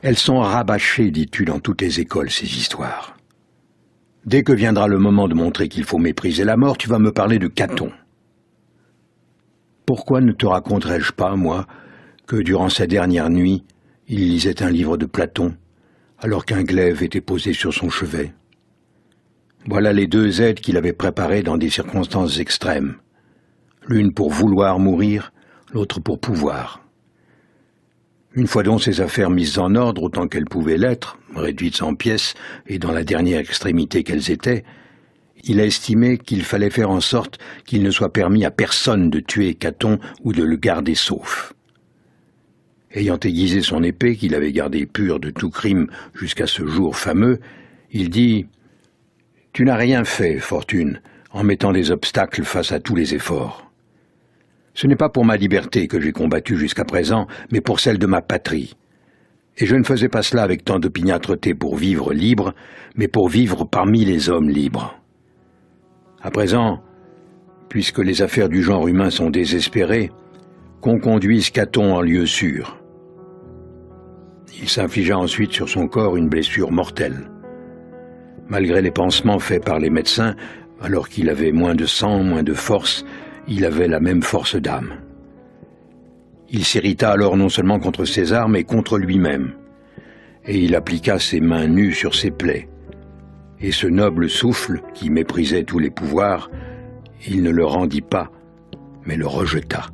Elles sont rabâchées, dis-tu, dans toutes les écoles, ces histoires. Dès que viendra le moment de montrer qu'il faut mépriser la mort, tu vas me parler de Caton. Pourquoi ne te raconterais-je pas, moi, que durant sa dernière nuit, il lisait un livre de Platon, alors qu'un glaive était posé sur son chevet? Voilà les deux aides qu'il avait préparées dans des circonstances extrêmes. L'une pour vouloir mourir, l'autre pour pouvoir. Une fois donc ses affaires mises en ordre autant qu'elles pouvaient l'être, réduites en pièces et dans la dernière extrémité qu'elles étaient, il a estimé qu'il fallait faire en sorte qu'il ne soit permis à personne de tuer Caton ou de le garder sauf. Ayant aiguisé son épée, qu'il avait gardée pure de tout crime jusqu'à ce jour fameux, il dit « Tu n'as rien fait, Fortune, en mettant des obstacles face à tous les efforts. Ce n'est pas pour ma liberté que j'ai combattu jusqu'à présent, mais pour celle de ma patrie. Et je ne faisais pas cela avec tant d'opiniâtreté pour vivre libre, mais pour vivre parmi les hommes libres. À présent, puisque les affaires du genre humain sont désespérées, qu'on conduise Caton en lieu sûr. » Il s'infligea ensuite sur son corps une blessure mortelle. Malgré les pansements faits par les médecins, alors qu'il avait moins de sang, moins de force, il avait la même force d'âme. Il s'irrita alors non seulement contre César, mais contre lui-même, et il appliqua ses mains nues sur ses plaies. Et ce noble souffle, qui méprisait tous les pouvoirs, il ne le rendit pas, mais le rejeta.